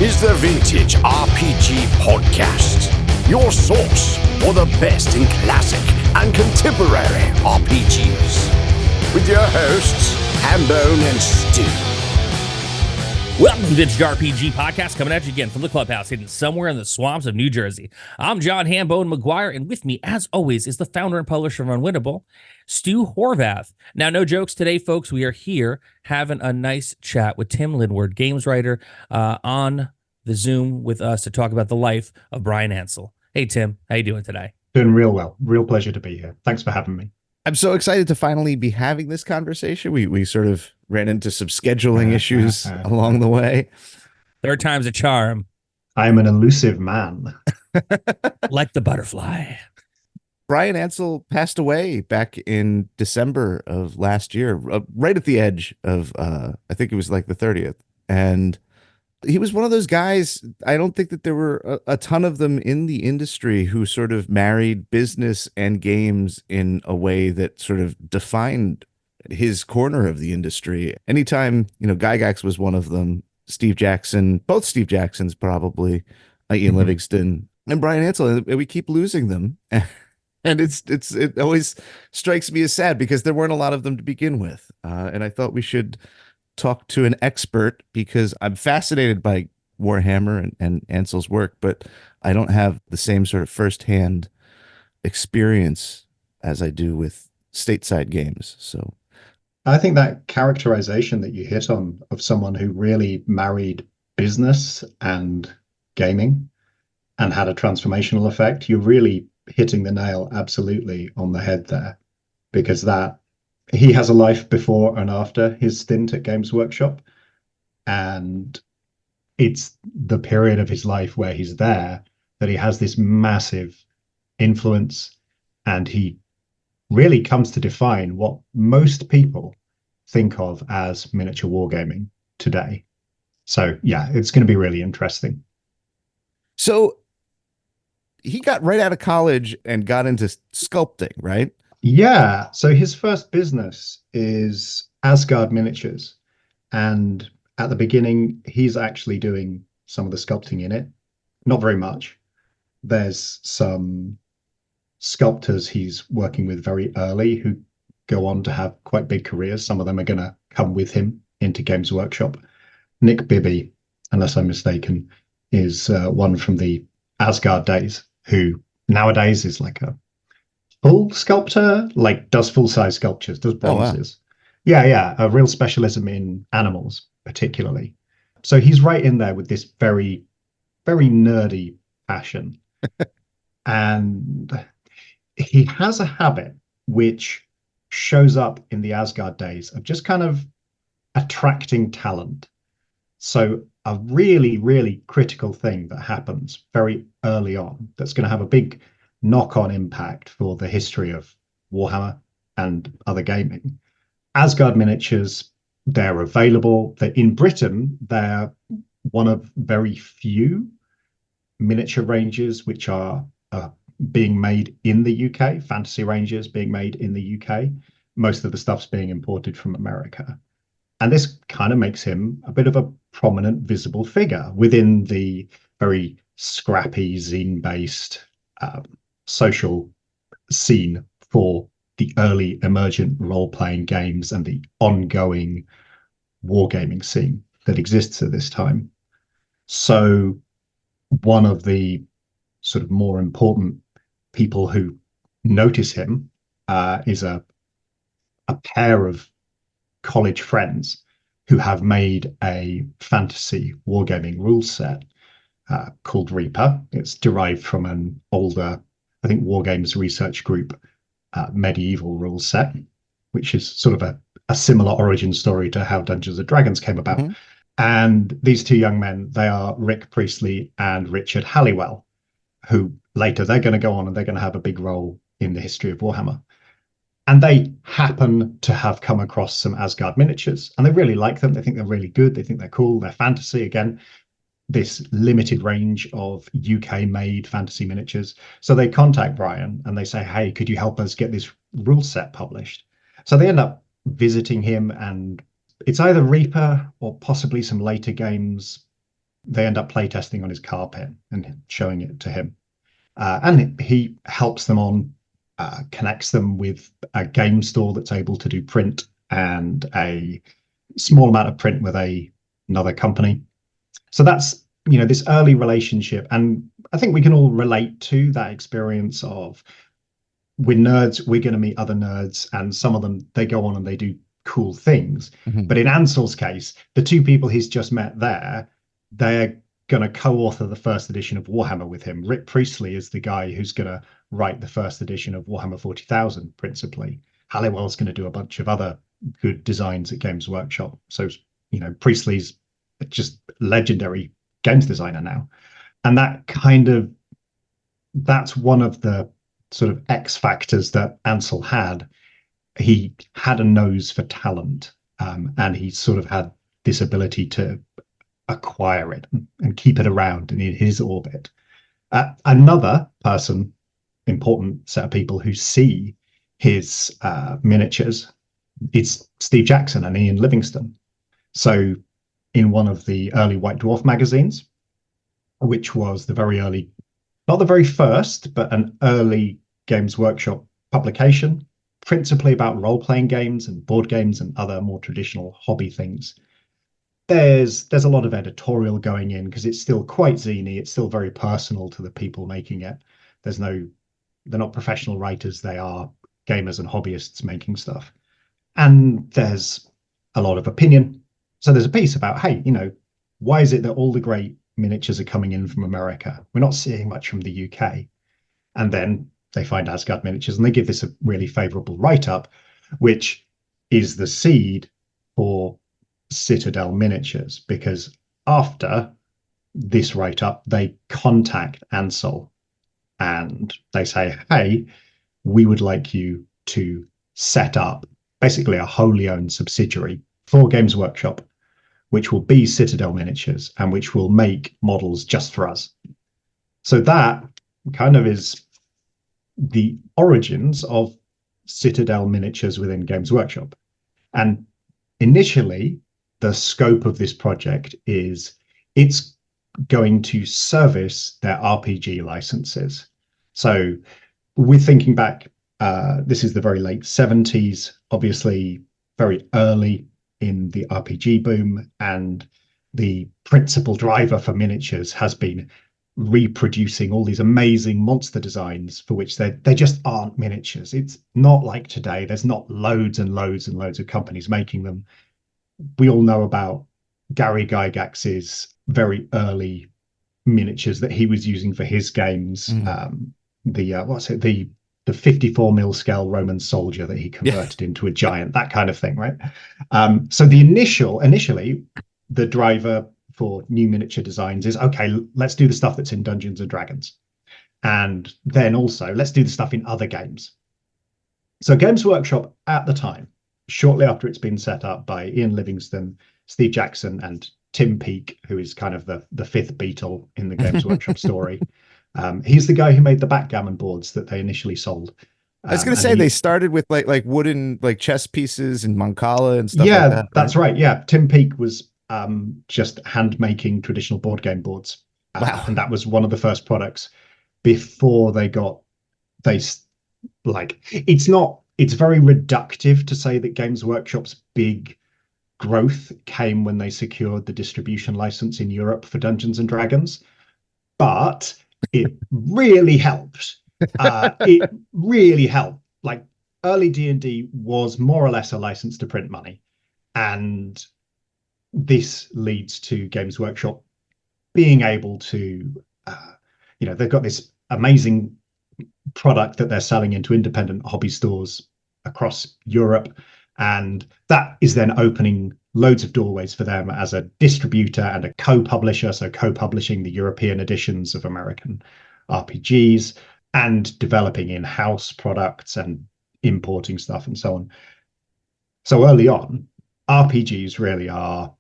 is the Vintage RPG Podcast, your source for the best in classic and contemporary RPGs. With your hosts, Hambone and Stu. Welcome to the Vintage RPG Podcast, coming at you again from the clubhouse hidden somewhere in the swamps of New Jersey. I'm John Hambone McGuire, and with me, as always, is the founder and publisher of Unwinnable, Stu Horvath. Now, no jokes today, folks. We are here having a nice chat with Tim Linward, games writer, on the Zoom with us to talk about the life of Bryan Ansell. Hey, Tim, how you doing today? Doing real well. Real pleasure to be here. Thanks for having me. I'm so excited to finally be having this conversation. We sort of ran into some scheduling issues along the way. Third time's a charm. I am an elusive man. Like the butterfly. Bryan Ansell passed away back in December of last year, right at the edge of, I think it was like the 30th. And he was one of those guys, I don't think that there were a ton of them in the industry who sort of married business and games in a way that sort of defined his corner of the industry. Anytime, Gygax was one of them, Steve Jackson, both Steve Jacksons probably, Ian Livingston, and Bryan Ansell, and we keep losing them. And it always strikes me as sad because there weren't a lot of them to begin with. And I thought we should talk to an expert because I'm fascinated by Warhammer and Ansell's work, but I don't have the same sort of firsthand experience as I do with stateside games. So I think that characterization that you hit on of someone who really married business and gaming and had a transformational effect, you're really hitting the nail absolutely on the head there, because that he has a life before and after his stint at Games Workshop, and it's the period of his life where he's there that he has this massive influence, and he really comes to define what most people think of as miniature wargaming today. So yeah, it's going to be really interesting. So he got right out of college and got into sculpting, right? Yeah, so his first business is Asgard Miniatures, and at the beginning he's actually doing some of the sculpting in it, not very much. There's some sculptors he's working with very early who go on to have quite big careers. Some of them are going to come with him into Games Workshop. Nick Bibby, unless I'm mistaken, is one from the Asgard days, who nowadays is like a full sculptor, like does full-size sculptures, does bronzes. Oh, wow. Yeah, a real specialism in animals, particularly. So he's right in there with this very, very nerdy passion. And he has a habit which shows up in the Asgard days of just kind of attracting talent. So a really, really critical thing that happens very early on that's going to have a big knock-on impact for the history of Warhammer and other gaming. Asgard Miniatures, they're available. In Britain, they're one of very few miniature ranges which are being made in the UK, fantasy ranges being made in the UK. Most of the stuff's being imported from America. And this kind of makes him a bit of a prominent, visible figure within the very scrappy, zine-based social scene for the early emergent role-playing games and the ongoing wargaming scene that exists at this time. So one of the sort of more important people who notice him is a pair of college friends who have made a fantasy wargaming rule set called Reaper. It's derived from an older, I think, Wargames research group medieval rule set, which is sort of a similar origin story to how Dungeons and Dragons came about. Mm-hmm. And these two young men, they are Rick Priestley and Richard Halliwell, who later they're going to go on and they're going to have a big role in the history of Warhammer. And they happen to have come across some Asgard miniatures, and they really like them. They think they're really good. They think they're cool. They're fantasy. Again, this limited range of UK-made fantasy miniatures. So they contact Bryan and they say, hey, could you help us get this rule set published? So they end up visiting him, and it's either Reaper or possibly some later games they end up playtesting on his carpet and showing it to him. And he helps them on, connects them with a game store that's able to do print and a small amount of print with another company. So that's, this early relationship. And I think we can all relate to that experience of, we're nerds, we're going to meet other nerds, and some of them, they go on and they do cool things. Mm-hmm. But in Ansell's case, the two people he's just met there, they're going to co-author the first edition of Warhammer with him. Rick Priestley is the guy who's going to write the first edition of Warhammer 40,000, principally. Halliwell's going to do a bunch of other good designs at Games Workshop. So, Priestley's just legendary games designer now. And that's one of the sort of X factors that Ansell had. He had a nose for talent, and he sort of had this ability to acquire it and keep it around in his orbit. Another important set of people who see his miniatures, it's Steve Jackson and Ian Livingstone. So in one of the early White Dwarf magazines, which was the very early, not the very first, but an early Games Workshop publication, principally about role-playing games and board games and other more traditional hobby things. There's a lot of editorial going in because it's still quite zany. It's still very personal to the people making it. They're not professional writers. They are gamers and hobbyists making stuff. And there's a lot of opinion. So there's a piece about, hey, why is it that all the great miniatures are coming in from America? We're not seeing much from the UK. And then they find Asgard Miniatures and they give this a really favorable write-up, which is the seed for Citadel Miniatures, because after this write-up, they contact Ansell and they say, hey, we would like you to set up basically a wholly owned subsidiary for Games Workshop, which will be Citadel Miniatures and which will make models just for us. So that kind of is the origins of Citadel Miniatures within Games Workshop. And initially, the scope of this project is it's going to service their RPG licenses. So we're thinking back, this is the very late 70s, obviously very early in the RPG boom, and the principal driver for miniatures has been reproducing all these amazing monster designs for which they just aren't miniatures. It's not like today. There's not loads and loads and loads of companies making them. We all know about Gary Gygax's very early miniatures that he was using for his games. The 54 mil scale Roman soldier that he converted into a giant, that kind of thing, right? So initially, the driver for new miniature designs is, okay, let's do the stuff that's in Dungeons and Dragons. And then also, let's do the stuff in other games. So Games Workshop at the time, shortly after it's been set up by Ian Livingstone, Steve Jackson, and Tim Peake, who is kind of the fifth Beatle in the Games Workshop story. He's the guy who made the backgammon boards that they initially sold. I was going to say they started with like wooden like chess pieces and Mancala and stuff like that. Yeah, that's right. Yeah, Tim Peake was just hand making traditional board game boards. Wow. And that was one of the first products before it's very reductive to say that Games Workshop's big growth came when they secured the distribution license in Europe for Dungeons and Dragons, but it really helped. It really helped. Like early D&D was more or less a license to print money, and this leads to Games Workshop being able to, they've got this amazing product that they're selling into independent hobby stores across Europe. And that is then opening loads of doorways for them as a distributor and a co-publisher. So co-publishing the European editions of American RPGs and developing in-house products and importing stuff and so on. So early on, RPGs really are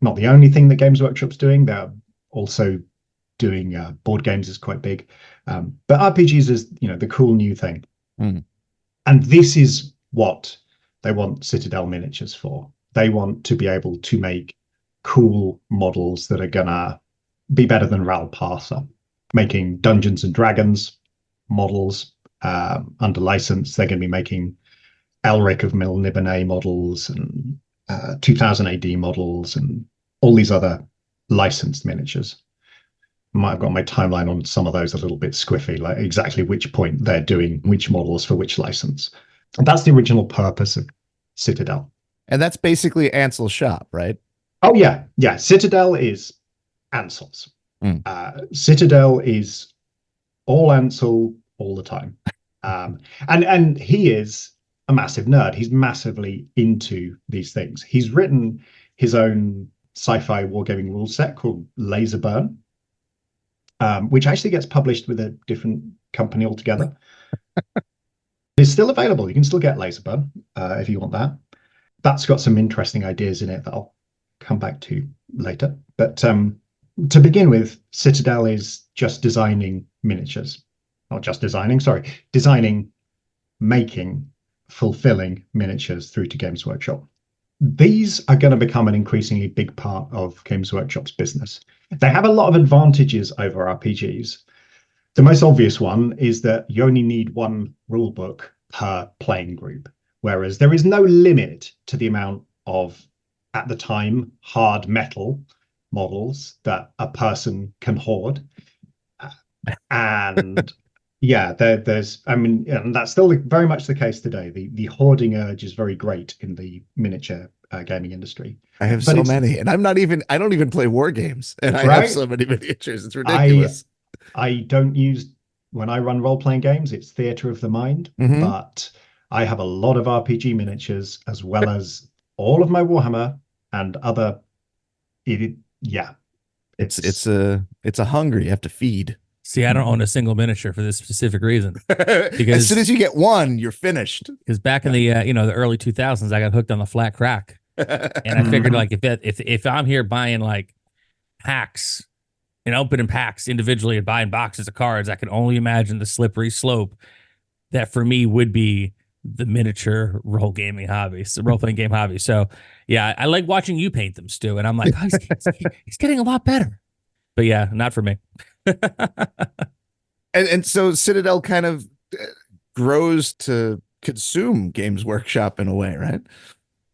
not the only thing that Games Workshop's doing. They're also doing board games is quite big. But RPGs is, the cool new thing. Mm. And this is what they want Citadel Miniatures for. They want to be able to make cool models that are gonna be better than Ral Parser, making Dungeons and Dragons models under license. They're going to be making Elric of Melniboné models and 2000 AD models and all these other licensed miniatures. Might have got my timeline on some of those a little bit squiffy, like exactly which point they're doing which models for which license. And that's the original purpose of Citadel. And that's basically Ansell's shop, right? Oh, yeah. Yeah. Citadel is Ansell's. Citadel is all Ansell all the time. And he is a massive nerd. He's massively into these things. He's written his own sci-fi wargaming rule set called Laserburn, which actually gets published with a different company altogether. It's still available. You can still get Laserburn if you want that. That's got some interesting ideas in it that I'll come back to later. But to begin with, Citadel is just designing miniatures. Not just designing, making, fulfilling miniatures through to Games Workshop. These are going to become an increasingly big part of Games Workshop's business. They have a lot of advantages over RPGs. The most obvious one is that you only need one rule book per playing group, whereas there is no limit to the amount of, at the time, hard metal models that a person can hoard. And yeah, there's, I mean, and that's still very much the case today. The hoarding urge is very great in the miniature gaming industry. I have so many, and I don't even play war games, and I have so many miniatures. It's ridiculous. I don't use, when I run role-playing games, it's theater of the mind, but I have a lot of RPG miniatures as well as all of my Warhammer and other. It's a hunger you have to feed. See, I don't own a single miniature for this specific reason. Because as soon as you get one, you're finished. Because back in the the early 2000s, I got hooked on the flat crack, and I figured like if I'm here buying like packs and opening packs individually and buying boxes of cards, I can only imagine the slippery slope that for me would be the miniature role playing game hobby. So yeah, I like watching you paint them, Stu, and I'm like, oh, he's getting a lot better. But yeah, not for me. and so Citadel kind of grows to consume Games Workshop in a way, right?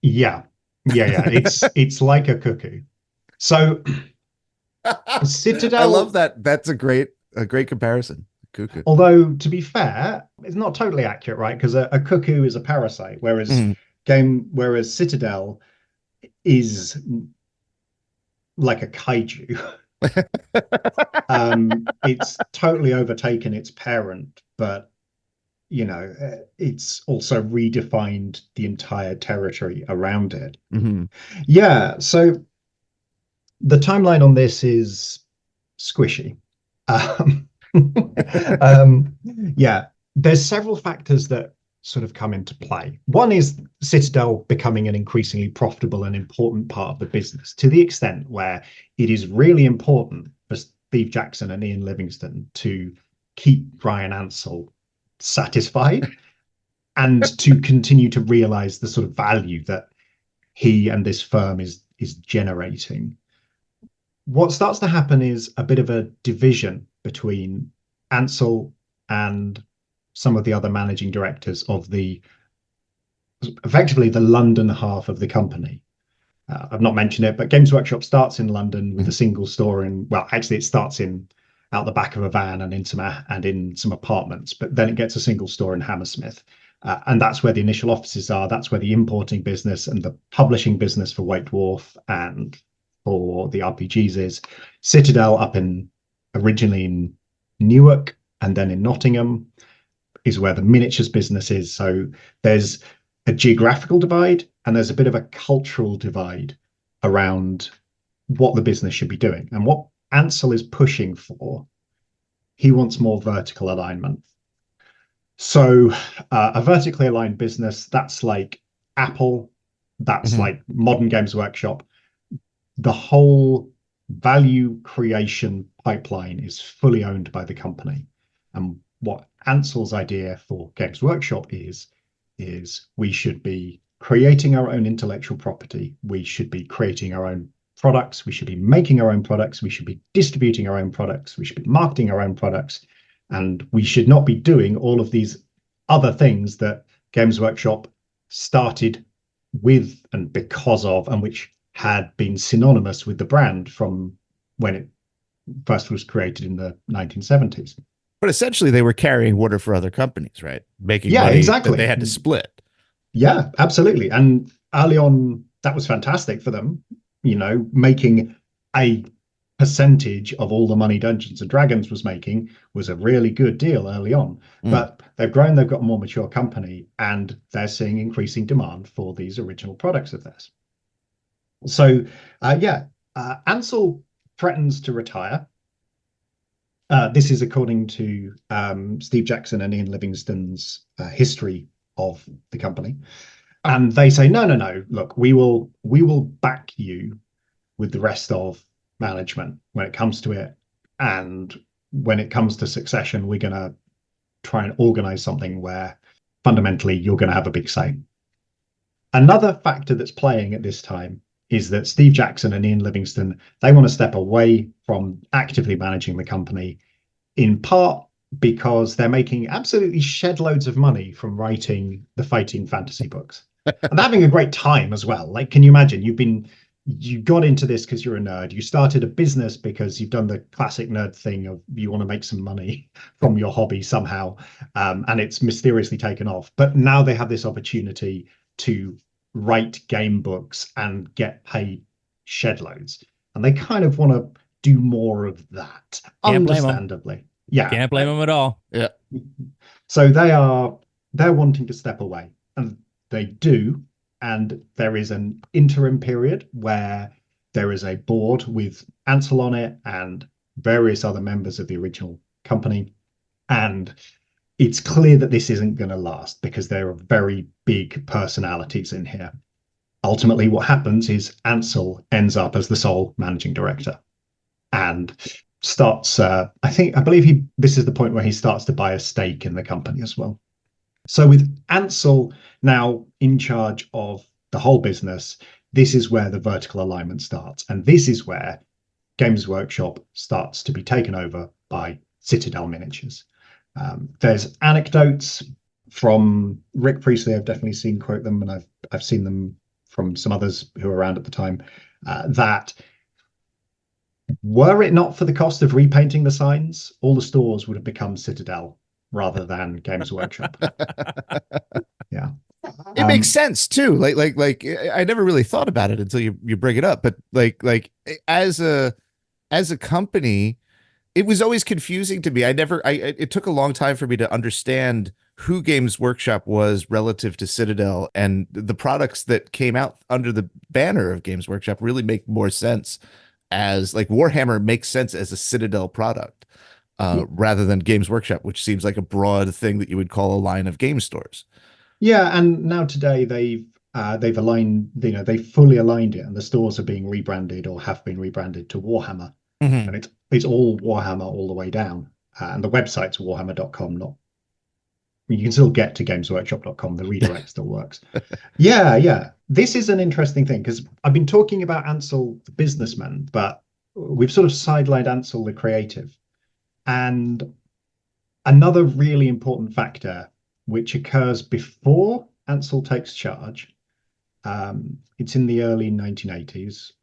Yeah. It's like a cuckoo. So Citadel, I love that. That's a great comparison. Cuckoo. Although to be fair, it's not totally accurate, right? Because a cuckoo is a parasite, whereas Citadel is like a kaiju. It's totally overtaken its parent, but it's also redefined the entire territory around it. Yeah, so the timeline on this is squishy. Yeah, there's several factors that sort of come into play. One is Citadel becoming an increasingly profitable and important part of the business, to the extent where it is really important for Steve Jackson and Ian Livingstone to keep Bryan Ansell satisfied and to continue to realize the sort of value that he and this firm is generating. What starts to happen is a bit of a division between Ansell and some of the other managing directors of effectively the London half of the company. I've not mentioned it, but Games Workshop starts in London with a single store it starts out the back of a van and in some apartments, but then it gets a single store in Hammersmith. And that's where the initial offices are. That's where the importing business and the publishing business for White Dwarf and for the RPGs is. Citadel originally in Newark and then in Nottingham is where the miniatures business is. So there's a geographical divide and there's a bit of a cultural divide around what the business should be doing. And what Ansell is pushing for, he wants more vertical alignment. So a vertically aligned business, that's like Apple, that's like modern Games Workshop. The whole value creation pipeline is fully owned by the company. And what Ansell's idea for Games Workshop is we should be creating our own intellectual property. We should be creating our own products, we should be making our own products, we should be distributing our own products, we should be marketing our own products, and we should not be doing all of these other things that Games Workshop started with and because of, and which had been synonymous with the brand from when it first was created in the 1970s. But essentially, they were carrying water for other companies, right? Making Yeah, money exactly. that they had to split. Yeah, absolutely. And early on, that was fantastic for them, making a percentage of all the money Dungeons and Dragons was making was a really good deal early on. But they've grown, they've got a more mature company, and they're seeing increasing demand for these original products of theirs. So, Ansell threatens to retire. This is according to Steve Jackson and Ian Livingstone's history of the company. And they say, no, look, we will back you with the rest of management when it comes to it. And when it comes to succession, we're going to try and organize something where fundamentally you're going to have a big say. Another factor that's playing at this time is that Steve Jackson and Ian Livingstone, they want to step away from actively managing the company, in part because they're making absolutely shed loads of money from writing the fighting fantasy books. And having a great time as well. Like, can you imagine? You got into this because you're a nerd. You started a business because you've done the classic nerd thing of you want to make some money from your hobby somehow, and it's mysteriously taken off. But now they have this opportunity to write game books and get paid shed loads, and they kind of want to do more of that. Can't understandably, yeah, can't blame them at all. Yeah. So they're wanting to step away, and they do. And there is an interim period where there is a board with Ansell on it and various other members of the original company. And it's clear that this isn't going to last because there are very big personalities in here. Ultimately, what happens is Ansell ends up as the sole managing director and starts, I believe this is the point where he starts to buy a stake in the company as well. So with Ansell now in charge of the whole business, this is where the vertical alignment starts. And this is where Games Workshop starts to be taken over by Citadel Miniatures. There's anecdotes from Rick Priestley. I've definitely seen quote them, and I've seen them from some others who were around at the time, that were it not for the cost of repainting the signs, all the stores would have become Citadel rather than Games Workshop. Yeah. It makes sense too. Like I never really thought about it until you bring it up. But like as a company, it was always confusing to me. It took a long time for me to understand who Games Workshop was relative to Citadel, and the products that came out under the banner of Games Workshop really make more sense as, like, Warhammer makes sense as a Citadel product. Rather than Games Workshop, which seems like a broad thing that you would call a line of game stores. Yeah, and now today they've aligned, they've fully aligned it, and the stores are being rebranded or have been rebranded to Warhammer, and it's all Warhammer all the way down, and the website's warhammer.com. You can still get to gamesworkshop.com. The redirect still works. Yeah. This is an interesting thing because I've been talking about Ansell, the businessman, but we've sort of sidelined Ansell, the creative. And another really important factor, which occurs before Ansell takes charge, it's in the early 1980s,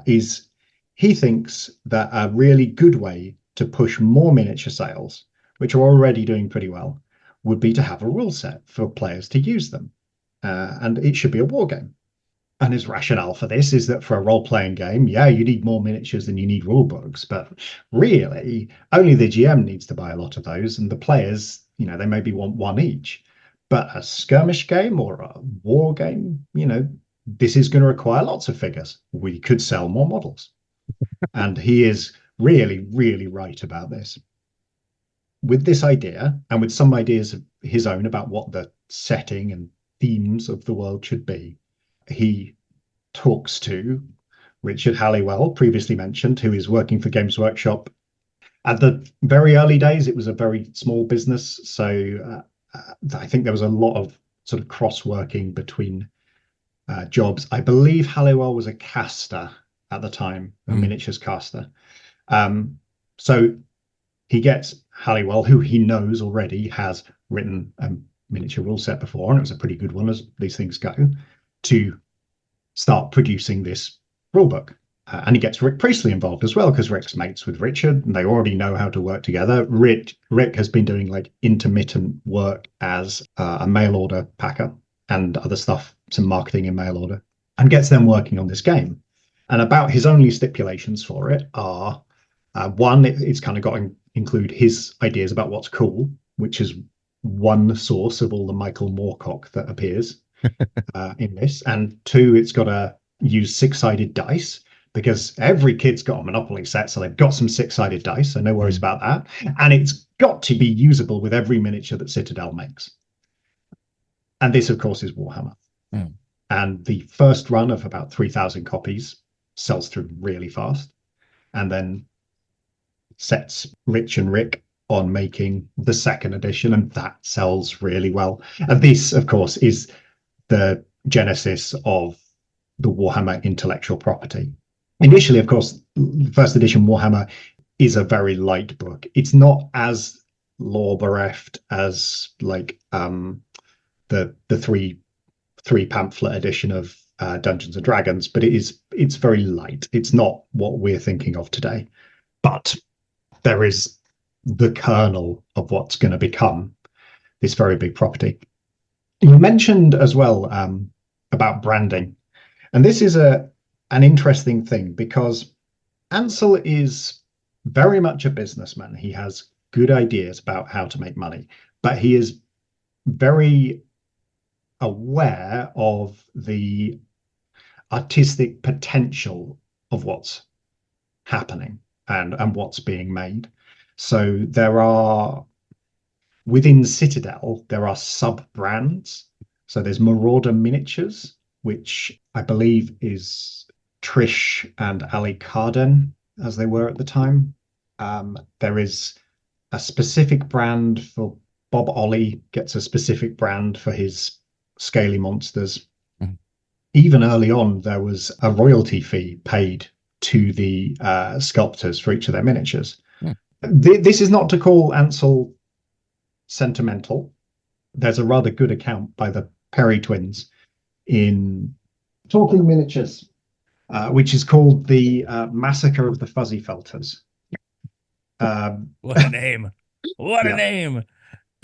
is he thinks that a really good way to push more miniature sales, which are already doing pretty well, would be to have a rule set for players to use them. And it should be a war game. And his rationale for this is that for a role-playing game, yeah, you need more miniatures than you need rule books, but really only the GM needs to buy a lot of those, and the players, they maybe want one each. But a skirmish game or a war game, this is going to require lots of figures. We could sell more models. And he is really, really right about this. With this idea, and with some ideas of his own about what the setting and themes of the world should be, he talks to Richard Halliwell, previously mentioned, who is working for Games Workshop. At the very early days, it was a very small business, so I think there was a lot of sort of cross-working between jobs. I believe Halliwell was a caster, at the time, a miniatures caster. So he gets Halliwell, who he knows already has written a miniature rule set before, and it was a pretty good one as these things go, to start producing this rule book. And he gets Rick Priestley involved as well, because Rick's mates with Richard and they already know how to work together. Rick has been doing like intermittent work as a mail order packer and other stuff, some marketing in mail order, and gets them working on this game. And about his only stipulations for it are, one, it's kind of got to include his ideas about what's cool, which is one source of all the Michael Moorcock that appears in this. And two, it's got to use six-sided dice, because every kid's got a Monopoly set, so they've got some six-sided dice, so no worries about that. And it's got to be usable with every miniature that Citadel makes. And this, of course, is Warhammer. And the first run of about 3,000 copies sells through really fast, and then sets Rich and Rick on making the second edition, and that sells really well. And this, of course, is the genesis of the Warhammer intellectual property. Initially, of course, first edition Warhammer is a very light book. It's not as lore bereft as like the three pamphlet edition of Dungeons and Dragons, but it's very light. It's not what we're thinking of today, but there is the kernel of what's going to become this very big property. You mentioned as well about branding, and this is an interesting thing, because Ansell is very much a businessman. He has good ideas about how to make money, but he is very aware of the artistic potential of what's happening and what's being made. So there are, within Citadel, there are sub-brands. So there's Marauder Miniatures, which I believe is Trish and Ali Carden, as they were at the time. There is a specific brand for Bob Ollie, gets a specific brand for his scaly monsters. Even early on, there was a royalty fee paid to the sculptors for each of their miniatures. This is not to call Ansell sentimental. There's a rather good account by the Perry twins in Talking Miniatures, which is called the Massacre of the Fuzzy Felters. What a name. What a name.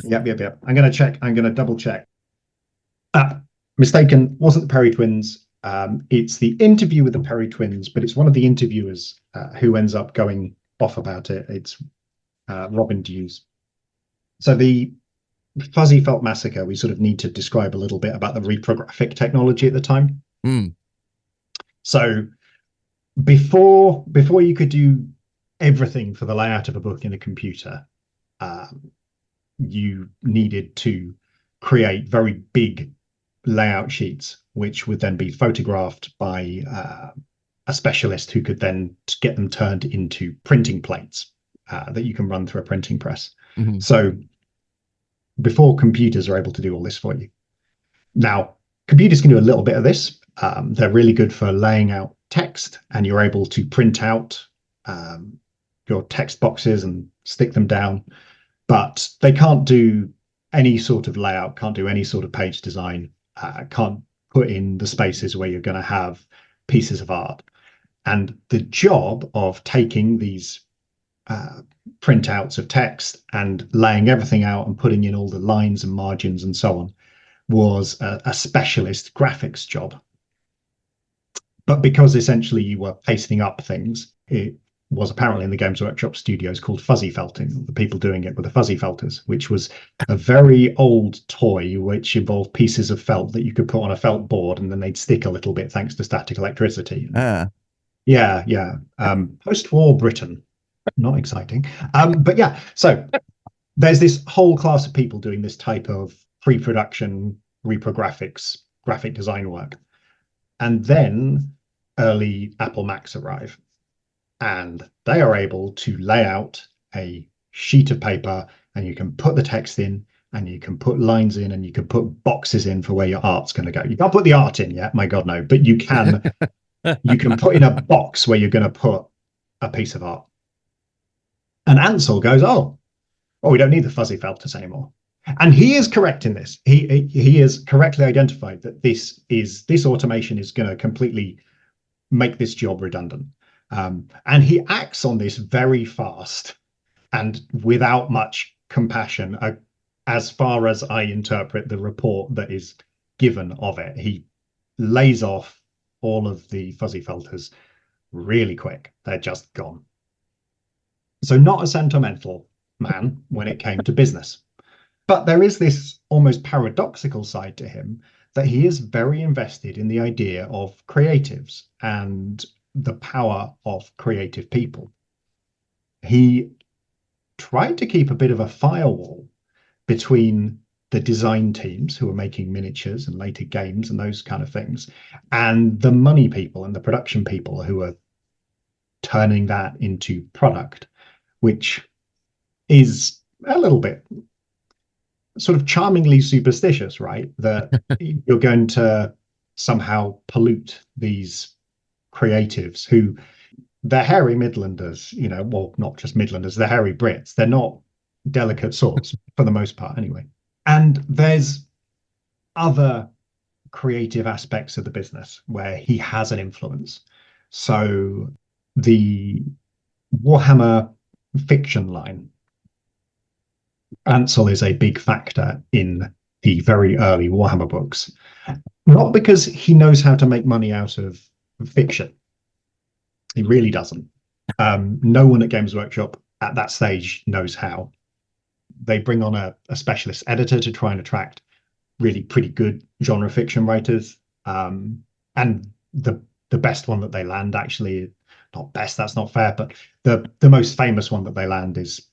Yep. I'm going to check. I'm going to double check. Mistaken. Wasn't the Perry twins. It's the interview with the Perry twins, but it's one of the interviewers who ends up going off about it. It's Robin Dews. So the Fuzzy Felt Massacre, we sort of need to describe a little bit about the reprographic technology at the time. So before you could do everything for the layout of a book in a computer, you needed to create very big layout sheets, which would then be photographed by a specialist who could then get them turned into printing plates that you can run through a printing press. So before computers are able to do all this for you. Now, computers can do a little bit of this. They're really good for laying out text, and you're able to print out your text boxes and stick them down, but they can't do any sort of layout, can't do any sort of page design, can't put in the spaces where you're going to have pieces of art. And the job of taking these printouts of text and laying everything out and putting in all the lines and margins and so on was a specialist graphics job. But because essentially you were pasting up things, it was apparently in the Games Workshop studios called fuzzy felting, the people doing it were the fuzzy felters, which was a very old toy which involved pieces of felt that you could put on a felt board, and then they'd stick a little bit thanks to static electricity. Yeah. Post-war Britain, not exciting. But yeah, so there's this whole class of people doing this type of pre-production reprographics, graphic design work. And then early Apple Macs arrive, and they are able to lay out a sheet of paper, and you can put the text in, and you can put lines in, and you can put boxes in for where your art's going to go. You can't put the art in yet, my God, no, but you can you can put in a box where you're going to put a piece of art. And Ansell goes, oh, we don't need the fuzzy felters anymore. And he is correct in this. He has correctly identified that this automation is going to completely make this job redundant. And he acts on this very fast and without much compassion, as far as I interpret the report that is given of it. He lays off all of the fuzzy felters really quick. They're just gone. So not a sentimental man when it came to business. But there is this almost paradoxical side to him, that he is very invested in the idea of creatives and the power of creative people. He tried to keep a bit of a firewall between the design teams who are making miniatures and later games and those kind of things, and the money people and the production people who are turning that into product, which is a little bit sort of charmingly superstitious, right? That you're going to somehow pollute these creatives who, they're hairy Midlanders, well, not just Midlanders, they're hairy Brits. They're not delicate sorts for the most part anyway. And there's other creative aspects of the business where he has an influence. So the Warhammer fiction line, Ansell is a big factor in the very early Warhammer books, not because he knows how to make money out of fiction. He really doesn't. No one at Games Workshop at that stage knows how. They bring on a specialist editor to try and attract really pretty good genre fiction writers. And the best one that they land, actually, not best, that's not fair, but the most famous one that they land is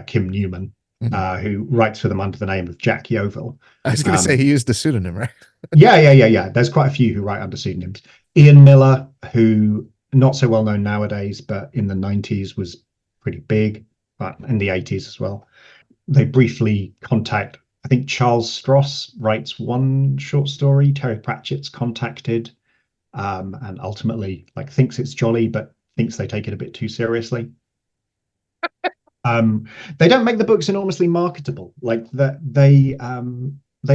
Kim Newman, who writes for them under the name of Jack Yeovil. I was going to say he used a pseudonym, right? Yeah. There's quite a few who write under pseudonyms. Ian Miller, who not so well known nowadays, but in the 90s was pretty big, but in the 80s as well. They briefly contact, I think Charles Stross writes one short story. Terry Pratchett's contacted, and ultimately thinks it's jolly, but thinks they take it a bit too seriously. They don't make the books enormously marketable. They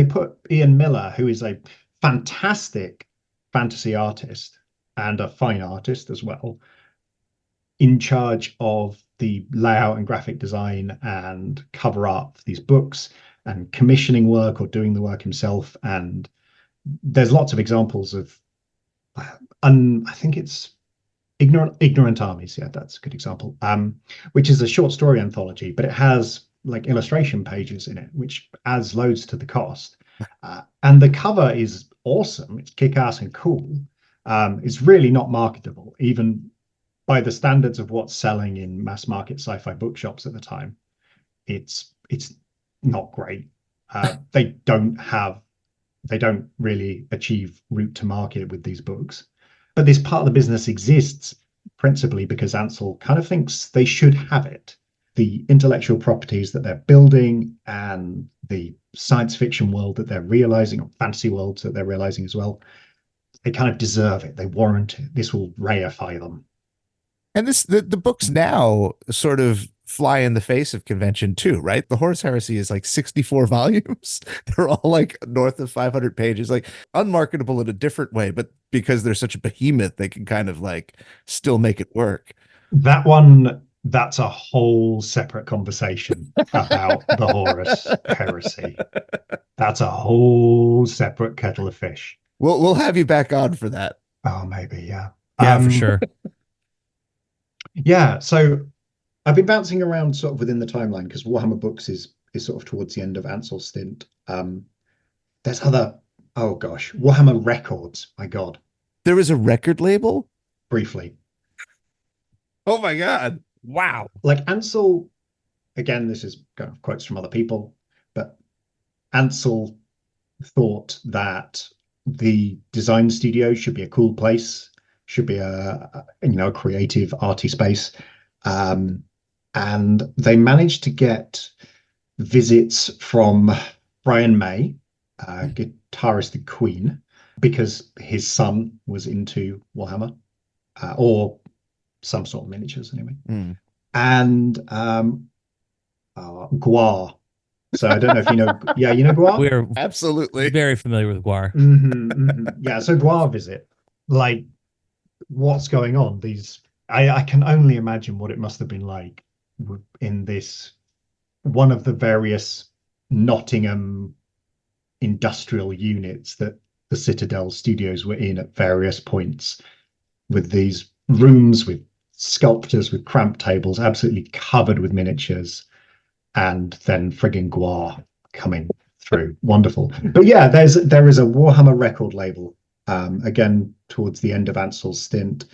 put Ian Miller, who is a fantastic fantasy artist and a fine artist as well, in charge of the layout and graphic design and cover art for these books and commissioning work or doing the work himself. And there's lots of examples of, I think it's Ignorant Armies. Yeah, that's a good example. Which is a short story anthology, but it has illustration pages in it, which adds loads to the cost. And the cover is awesome. It's kick-ass and cool. It's really not marketable, even by the standards of what's selling in mass market sci-fi bookshops at the time. It's not great. They don't really achieve route to market with these books. But this part of the business exists principally because Ansell kind of thinks they should have it. The intellectual properties that they're building and the science fiction world that they're realizing, or fantasy worlds that they're realizing as well, they kind of deserve it. They warrant it. This will reify them. And the books now sort of fly in the face of convention too, right? The Horus Heresy is 64 volumes. They're all north of 500 pages, unmarketable in a different way, but because they're such a behemoth, they can kind of still make it work. That one, that's a whole separate conversation about the Horus Heresy. That's a whole separate kettle of fish. We'll have you back on for that. Oh, maybe, yeah. Yeah, for sure. Yeah, so I've been bouncing around sort of within the timeline because Warhammer Books is sort of towards the end of Ansell's stint. There's other, oh gosh, Warhammer Records, my God. There was a record label? Briefly. Oh my God. Wow. Ansell, again, this is kind of quotes from other people, but Ansell thought that the design studio should be a cool place, should be a creative, arty space. And they managed to get visits from Brian May, guitarist of Queen, because his son was into Warhammer. or some sort of miniatures anyway. Mm. And Guar. So I don't know if you know. Yeah, you know Guar? We're Absolutely. very familiar with Guar. Yeah, so Guar visit. Like, what's going on? I can only imagine what it must have been like in this one of the various Nottingham industrial units that the Citadel studios were in at various points, with these rooms with sculptors with cramped tables absolutely covered with miniatures, and then frigging Guar coming through. Wonderful. But yeah, there is a Warhammer record label, again towards the end of Ansell's stint,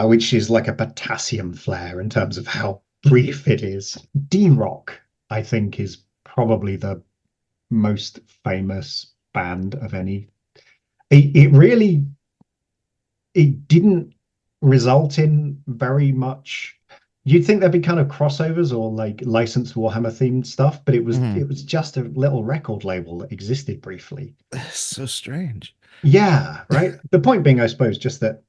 which is like a potassium flare in terms of how brief it is. D-Rock, I think, is probably the most famous band of any. It didn't result in very much. You'd think there'd be kind of crossovers or like licensed Warhammer themed stuff, but it was just a little record label that existed briefly. So strange. Yeah, right. The point being, I suppose, just that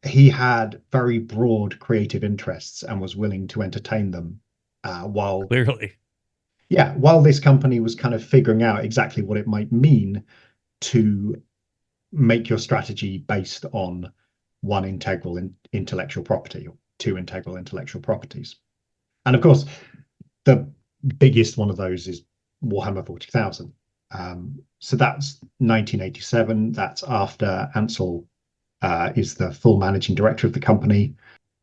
he had very broad creative interests and was willing to entertain them, while this company was kind of figuring out exactly what it might mean to make your strategy based on one integral intellectual property, or two integral intellectual properties. And of course, the biggest one of those is Warhammer 40,000. So that's 1987. That's after Ansell is the full managing director of the company,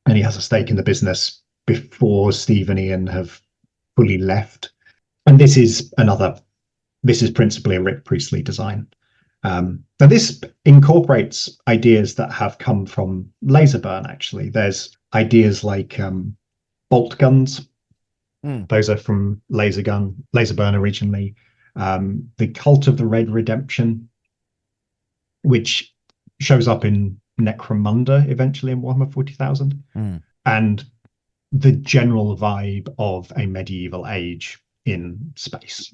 and he has a stake in the business before Steve and Ian have fully left. And this is principally a Rick Priestley design. Now this incorporates ideas that have come from Laserburn, actually. There's ideas like bolt guns. Those are from Laserburn originally. The Cult of the Red Redemption, which shows up in Necromunda eventually in Warhammer 40,000. And the general vibe of a medieval age in space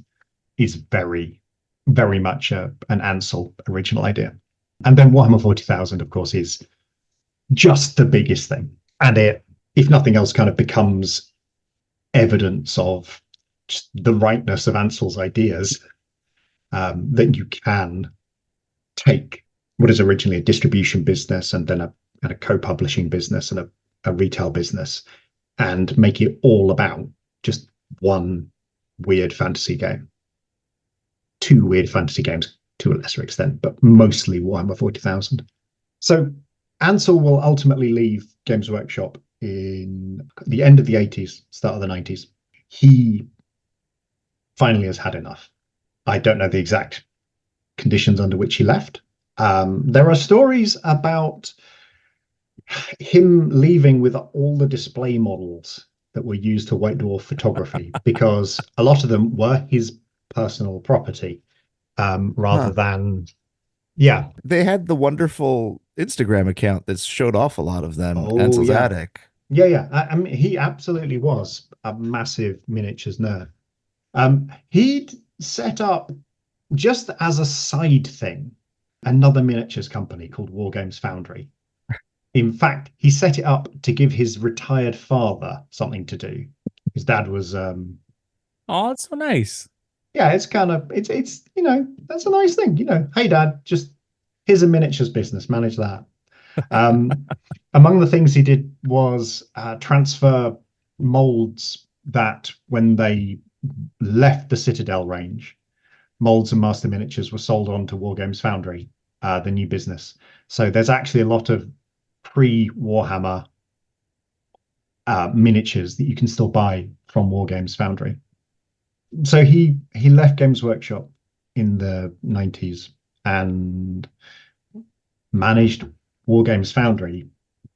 is very, very much an Ansell original idea. And then Warhammer 40,000, of course, is just the biggest thing. And it, if nothing else, kind of becomes evidence of just the rightness of Ansell's ideas, that you can take what is originally a distribution business and then a co-publishing business and a retail business, and make it all about just one weird fantasy game. Two weird fantasy games to a lesser extent, but mostly Warhammer 40,000. So Ansell will ultimately leave Games Workshop in the end of the 80s, start of the 90s. He finally has had enough. I don't know the exact conditions under which he left. There are stories about him leaving with all the display models that were used for White Dwarf photography, because a lot of them were his personal property, rather than, yeah. They had the wonderful Instagram account that showed off a lot of them. Ansell's Attic. Yeah. I mean, he absolutely was a massive miniatures nerd. He'd set up, just as a side thing, another miniatures company called Wargames Foundry. In fact, he set it up to give his retired father something to do. His dad was oh, that's so nice. Yeah, it's kind of it's that's a nice thing. Hey Dad, just here's a miniatures business, manage that. Among the things he did was transfer molds that, when they left the Citadel range, molds and master miniatures were sold on to Wargames Foundry, the new business. So there's actually a lot of pre-Warhammer miniatures that you can still buy from Wargames Foundry. So he left Games Workshop in the 90s and managed Wargames Foundry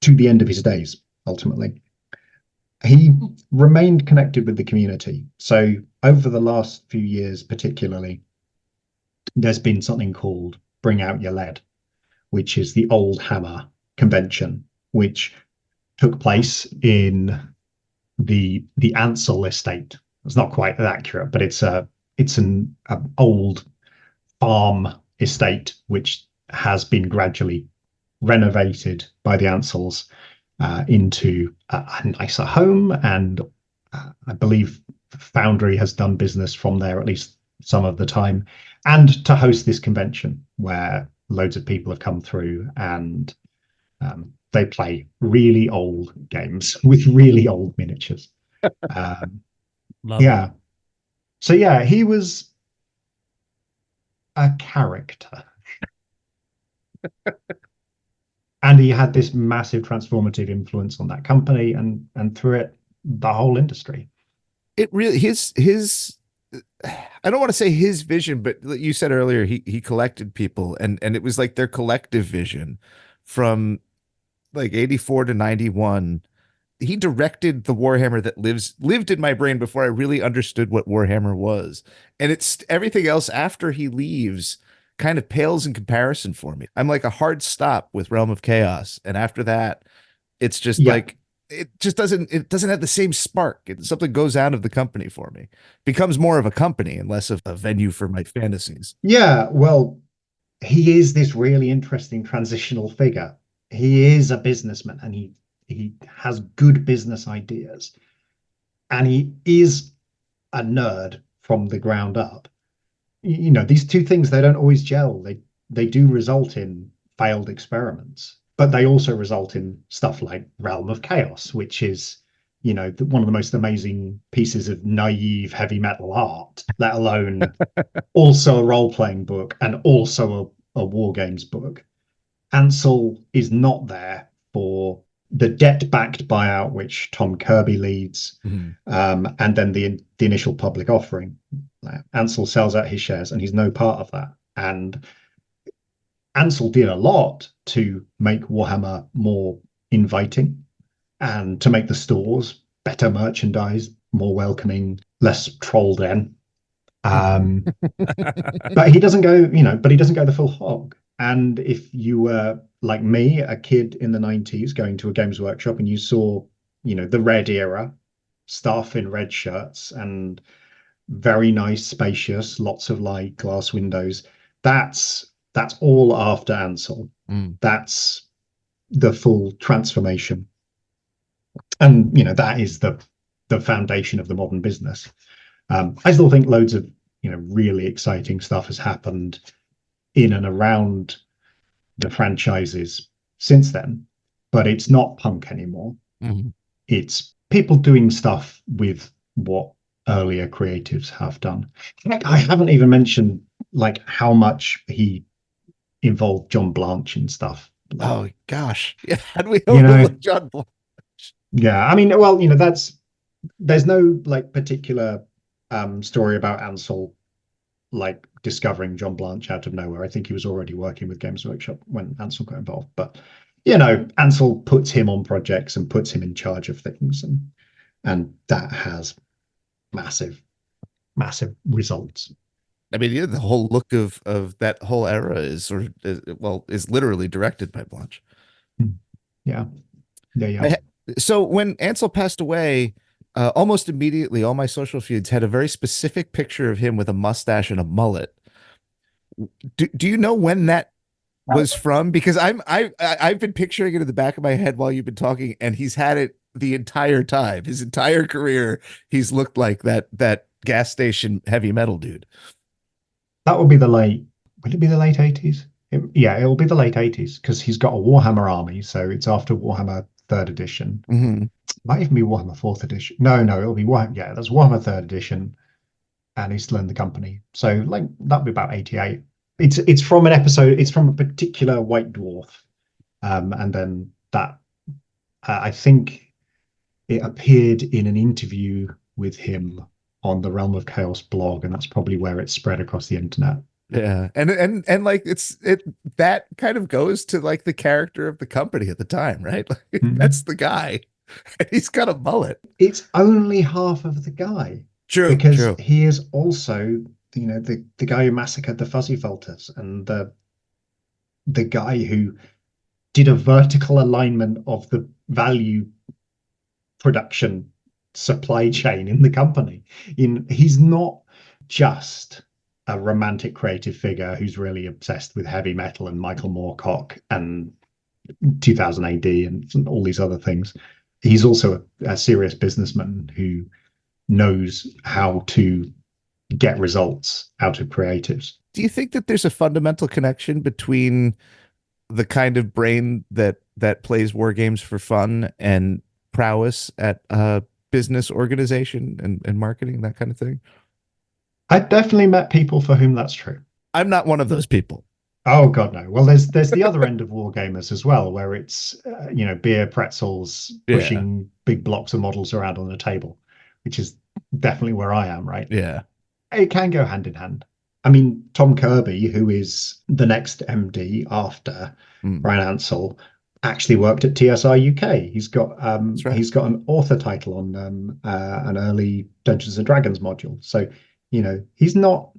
to the end of his days, ultimately. He remained connected with the community. So over the last few years, particularly, there's been something called Bring Out Your Lead, which is the Old Hammer convention, which took place in the Ansell estate. It's not quite accurate, but it's an old farm estate which has been gradually renovated by the Ansells into a nicer home, and I believe Foundry has done business from there at least some of the time, and to host this convention where loads of people have come through, and they play really old games with really old miniatures. Yeah. So yeah, he was a character. And he had this massive transformative influence on that company, and through it, the whole industry. It really, his I don't want to say his vision, but you said earlier he collected people, and it was like their collective vision from like 84 to 91. He directed the Warhammer that lived in my brain before I really understood what Warhammer was. And it's everything else after he leaves kind of pales in comparison for me. I'm like a hard stop with Realm of Chaos. And after that, it's just like it doesn't have the same spark. Something goes out of the company for me. Becomes more of a company and less of a venue for my fantasies. Yeah, well, he is this really interesting transitional figure. He is a businessman, and he has good business ideas, and he is a nerd from the ground up. You know, these two things, they don't always gel. They do result in failed experiments, but they also result in stuff like Realm of Chaos, which is, you know, one of the most amazing pieces of naive heavy metal art, let alone also a role-playing book and also a war games book. Ansell is not there for the debt-backed buyout, which Tom Kirby leads, and then the initial public offering. Ansell sells out his shares, and he's no part of that. And Ansell did a lot to make Warhammer more inviting and to make the stores better merchandise, more welcoming, less troll den. But he doesn't go, but he doesn't go the full hog. And if you were like me, a kid in the 90s going to a Games Workshop, and you saw, the red era, staff in red shirts and very nice, spacious, lots of light, glass windows, that's all after Ansell. That's the full transformation. And, that is the foundation of the modern business. I still think loads of, really exciting stuff has happened in and around the franchises since then, but it's not punk anymore. It's people doing stuff with what earlier creatives have done. I haven't even mentioned like how much he involved John Blanche and stuff. Oh gosh, yeah, had we overlooked John Blanche? Yeah, I mean, well, there's no like particular story about Ansell like discovering John Blanche out of nowhere. I think he was already working with Games Workshop when Ansell got involved. But Ansell puts him on projects and puts him in charge of things, and that has massive results. I mean, the whole look of that whole era is literally directed by Blanche. Yeah. So when Ansell passed away, almost immediately, all my social feeds had a very specific picture of him with a mustache and a mullet. Do you know when that was from? Because I've been picturing it in the back of my head while you've been talking, and he's had it the entire time. His entire career, he's looked like that gas station heavy metal dude. That would be will it be the late 80s? It'll be the late 80s, because he's got a Warhammer army, so it's after Warhammer 3rd edition. Might even be Warhammer 4th edition. No, it'll be Warhammer. Yeah, that's Warhammer 3rd edition, and he's still in the company. So like that'll be about 88. It's from an episode. It's from a particular White Dwarf, and then that I think it appeared in an interview with him on the Realm of Chaos blog, and that's probably where it spread across the internet. Yeah, and like that kind of goes to like the character of the company at the time, right? Like, that's the guy. He's got a mullet. It's only half of the guy. True. Because he is also, the guy who massacred the Fuzzy Felters, and the guy who did a vertical alignment of the value production supply chain in the company. He's not just a romantic creative figure who's really obsessed with heavy metal and Michael Moorcock and 2000 AD and all these other things. He's also a serious businessman who knows how to get results out of creatives. Do you think that there's a fundamental connection between the kind of brain that plays war games for fun and prowess at business organization and marketing, that kind of thing? I've definitely met people for whom that's true. I'm not one of those people. Oh God, no. Well, there's the other end of Wargamers as well, where it's beer, pretzels, pushing big blocks of models around on a table, which is definitely where I am, right? Yeah, it can go hand in hand. I mean, Tom Kirby, who is the next MD after Bryan Ansell, actually worked at TSR UK. He's got he's got an author title on an early Dungeons and Dragons module. So he's not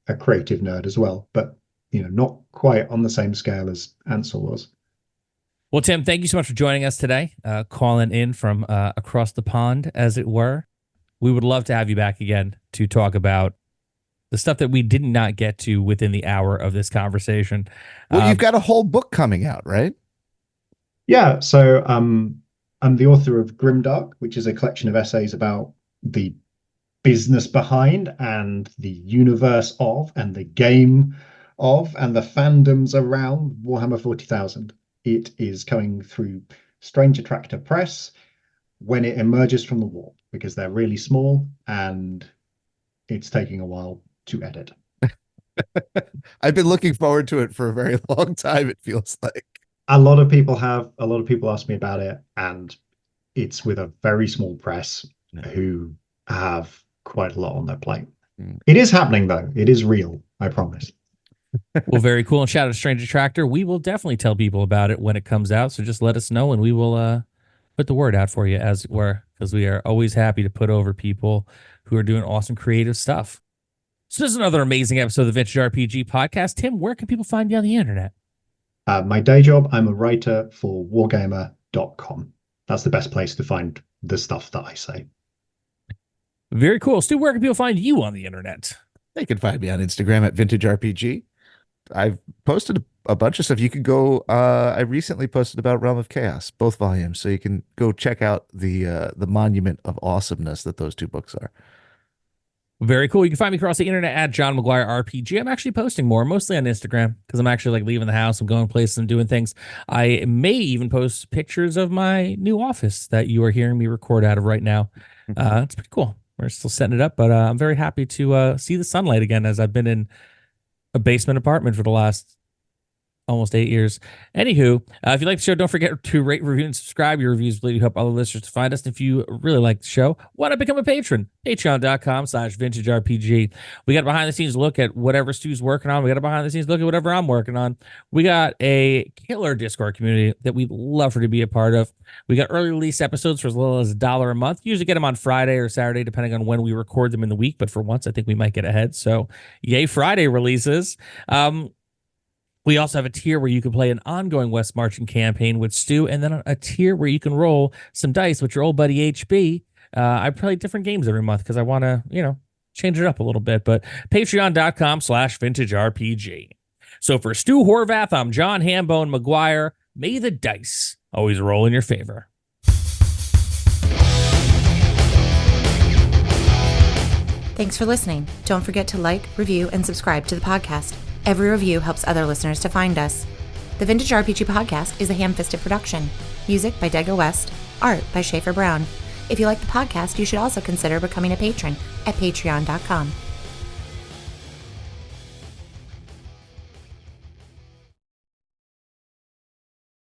a creative nerd as well, but not quite on the same scale as Ansell was. Well, Tim, thank you so much for joining us today, calling in from across the pond, as it were. We would love to have you back again to talk about the stuff that we did not get to within the hour of this conversation. Well, you've got a whole book coming out, right? Yeah. So I'm the author of Grimdark, which is a collection of essays about the business behind and the universe of and the game of and the fandoms around Warhammer 40,000. It is coming through Strange Attractor Press when it emerges from the war, because they're really small and it's taking a while to edit. I've been looking forward to it for a very long time, it feels like. A lot of people ask me about it, and it's with a very small press who have quite a lot on their plate. It is happening, though. It is real, I promise. Well, very cool. And shout out to Strange Attractor. We will definitely tell people about it when it comes out. So just let us know and we will put the word out for you, as it were, because we are always happy to put over people who are doing awesome creative stuff. So this is another amazing episode of the Vintage RPG Podcast. Tim, where can people find you on the internet? My day job, I'm a writer for Wargamer.com. That's the best place to find the stuff that I say. Very cool. Stu, where can people find you on the internet? They can find me on Instagram at Vintage RPG. I've posted a bunch of stuff. You can go. I recently posted about Realm of Chaos, both volumes, so you can go check out the monument of awesomeness that those two books are. Very cool. You can find me across the internet at John McGuire RPG. I'm actually posting more, mostly on Instagram, because I'm actually leaving the house. I'm going places. I'm doing things. I may even post pictures of my new office that you are hearing me record out of right now. It's pretty cool. We're still setting it up, but I'm very happy to see the sunlight again, as I've been in a basement apartment for the last almost 8 years. Anywho, if you like the show, don't forget to rate, review, and subscribe. Your reviews really help other listeners to find us. And if you really like the show, why not become a patron? Patreon.com/vintageRPG. We got a behind-the-scenes look at whatever Stu's working on. We got a behind-the-scenes look at whatever I'm working on. We got a killer Discord community that we'd love for you to be a part of. We got early release episodes for as little as $1 a month. Usually get them on Friday or Saturday, depending on when we record them in the week. But for once, I think we might get ahead. So yay, Friday releases. We also have a tier where you can play an ongoing West Marching campaign with Stu, and then a tier where you can roll some dice with your old buddy HB. I play different games every month because I want to, change it up a little bit. But patreon.com/vintagerpg. So for Stu Horvath, I'm John Hambone McGuire. May the dice always roll in your favor. Thanks for listening. Don't forget to like, review, and subscribe to the podcast. Every review helps other listeners to find us. The Vintage RPG Podcast is a ham-fisted production. Music by Dega West. Art by Schaefer Brown. If you like the podcast, you should also consider becoming a patron at patreon.com.